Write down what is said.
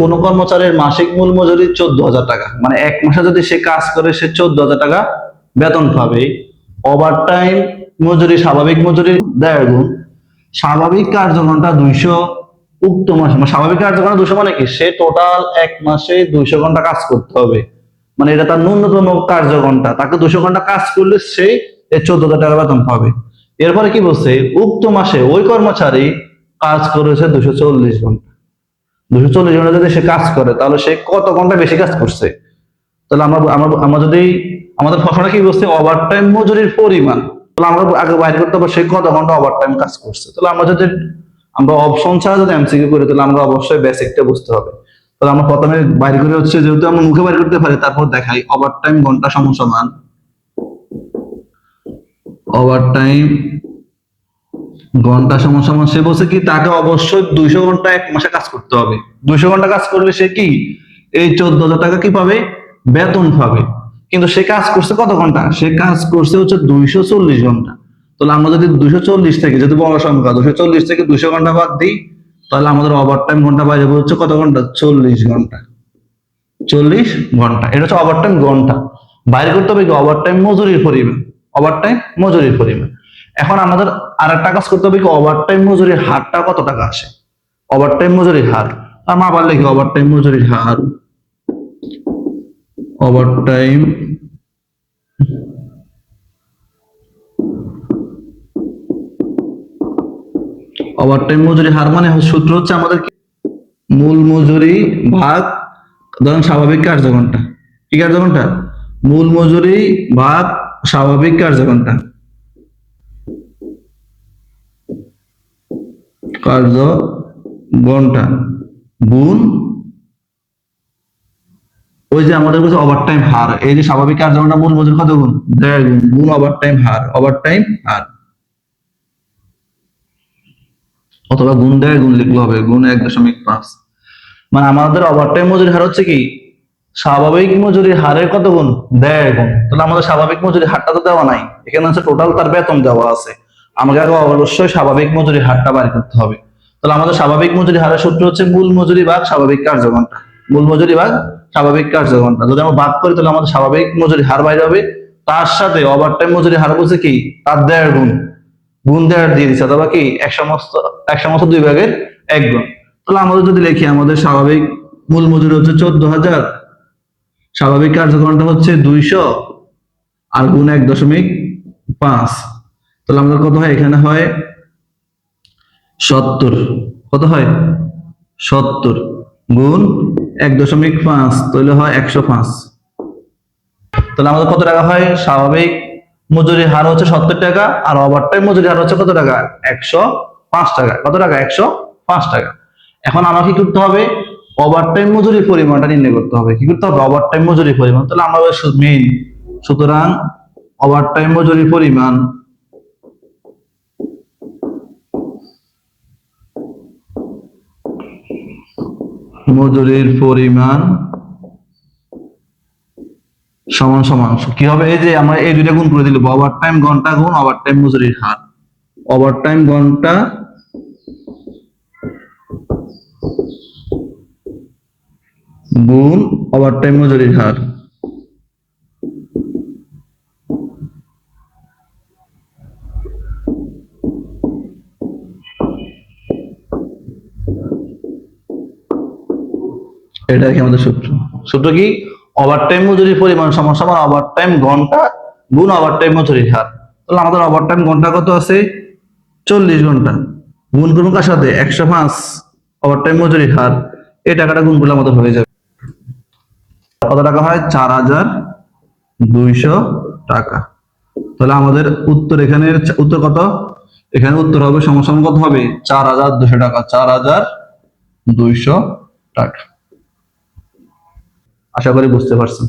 কোন কর্মচারীর মাসিক মূল মজুরি 14,000 টাকা, মানে এক মাসে যদি সে কাজ করে সে 14,000 টাকা বেতন পাবে। ওভারটাইম মজুরি স্বাভাবিক মজুরির 1.5 গুণ, স্বাভাবিক কার্যঘণ্টা 200, উক্ত মাসে মানে স্বাভাবিক কার্যঘণ্টা 200 মানে কি সে টোটাল এক মাসে 200 ঘন্টা কাজ করতে হবে, মানে এটা তার ন্যূনতম কার্যঘণ্টা। তাকে 200 ঘন্টা কাজ করলে সে 14,000 টাকা বেতন পাবে। এরপরে কি বলছে, উক্ত মাসে ওই কর্মচারী কাজ করেছে 240 ঘন্টা। 240 ঘন্টা যদি সে কাজ করে তাহলে সে কত ঘন্টা বেশি কাজ করছে। তাহলে আমরা যদি আমাদের প্রশ্নটা কি বলছে, ওভারটাইম মজুরির পরিমাণ, তাহলে আমরা আগে বাইর করতে হবে সে কত ঘন্টা ওভারটাইম কাজ করছে। তাহলে আমরা অপশন ছাড়া যদি এমসিকিউ করি তাহলে আমরা অবশ্যই বেসিকটা বুঝতে হবে। তাহলে আমরা প্রথমে বাইর করে হচ্ছে, যেহেতু আমরা মুখে বাইর করতে পারি, তারপর দেখাই ওভারটাইম ঘন্টা সমান ওভারটাইম ঘন্টা সমান সে বলছে কি তাকে অবশ্যই 200 ঘন্টা এক মাসে কাজ করতে হবে। 200 ঘন্টা কাজ করলে সে কি এই 14,000 টাকা কি পাবে, বেতন পাবে। কিন্তু সে কাজ করছে কত ঘন্টা, সে কাজ করছে হচ্ছে 240 ঘন্টা। তাহলে আমরা যদি 240 থেকে, যদি বড় সংখ্যা 240 থেকে 200 ঘন্টা বাদ দিই, তাহলে আমাদের ওভারটাইম ঘন্টা বাইরে হচ্ছে কত ঘন্টা, 40 ঘন্টা। 40 ঘন্টা, এটা হচ্ছে ওভারটাইম ঘন্টা। বাইরে করতে হবে কি ওভারটাইম মজুরির পরিমাণ, ওভারটাইম মজুরির পরিমাণ। এখন আমাদের আর একটা কাজ করতে হবে কি ওভারটাইম মজুরির হারটা কত টাকা আসে, ওভারটাইম মজুরির হার। আমরা আবার লিখি ওভারটাইম মজুরির হার, ওভারটাইম ওভারটাইম মজুরি হার মানে সূত্র হচ্ছে আমাদের মূল মজুরি ভাগ ধরেন স্বাভাবিক কার্যঘণ্টা। কি কার্যঘণ্টা, মূল মজুরি ভাগ স্বাভাবিক কার্যঘণ্টা, কার্যঘণ্টা গুণ ওই যে আমাদের কাছে ওভারটাইম হার। এই যে স্বাভাবিক কার্যঘণ্টা মূল মজুরি কত গুণ, 1.5 গুণ, গুণ ওভারটাইম হার, ওভারটাইম হার, অথবা গুণ 1.5 গুণ লিখলে হবে, গুণ 1.5। মানে আমাদের ওভারটাইম মজুরি হার হচ্ছে কি স্বাভাবিক মজুরির হারের কত গুণ, 1.5 গুণ। তাহলে আমাদের স্বাভাবিক মজুরি হারটা তো দেওয়া নাই, এখানে আছে টোটাল তার বেতন দেওয়া আছে। আমাকে আগে অবশ্যই স্বাভাবিক মজুরি হারটা বাড়ি করতে হবে। তাহলে আমাদের স্বাভাবিক মজুরি হারের সূত্র হচ্ছে মূল মজুরি ভাগ স্বাভাবিক কার্যঘণ্টা, মূল মজুরি ভাগ স্বাভাবিক কার্যঘণ্টা। যদি আমরা ভাগ করি তাহলে আমাদের স্বাভাবিক মজুরি হার বাইরে হবে, তার সাথে ওভারটাইম মজুরি হার বলছে কি তার 1.5 গুণ, গুণ 1.5 দিয়ে দিচ্ছে, অথবা কি 100 2 ভাগের 1 গুণ। তাহলে আমাদের যদি লিখি আমাদের স্বাভাবিক মূল মজুরি হচ্ছে 14,000, স্বাভাবিক কার্যঘণ্টা হচ্ছে 200, আর গুণ 1.5। তাহলে আমাদের কত হয়, এখানে হয় 70। কত হয়, 70 গুণ 1.5, তাহলে হয় 105। তাহলে আমাদের কত টাকা হয়, স্বাভাবিক মজুরির হার হচ্ছে 70 টাকা, আর ওভারটাইম মজুরির হার হচ্ছে কত টাকা, 105 টাকা। কত টাকা, 105 টাকা। এখন আমাকে কি করতে হবে, ওভারটাইম মজুরির পরিমাণটা নির্ণয় করতে হবে। কি করতে হবে, ওভারটাইম মজুরির পরিমাণ। তাহলে আমরা মেইন, সুতরাং ওভারটাইম মজুরির পরিমাণ সমান সমান কি হবে, এই যে আমরা এই দুইটা গুণ করে দিলে ওভারটাইম ঘন্টা গুণ ওভারটাইম মজুরির হার, ওভারটাইম ঘন্টা গুণ ওভারটাইম মজুরির হার। এটা কি আমাদের সূত্র, সূত্র কি ওভারটাইম মজুরির পরিমাণ সমান সমান ওভারটাইম ঘন্টা গুণ ওভারটাইম মজুরির হার। তাহলে আমাদের ওভারটাইম ঘন্টা কত আছে, 40 ঘন্টা, গুণ করুন কার সাথে, 105 ওভারটাইম মজুরির হার। এই টাকাটা গুণ করলে আমাদের হয়ে যাবে, কত টাকা হয়, 4,200 টাকা। তাহলে আমাদের উত্তর, এখানে উত্তর কত, এখানে উত্তর হবে সমান সমান কত হবে, 4,200 টাকা, 4,200 টাকা। আশা করি বুঝতে পারছেন।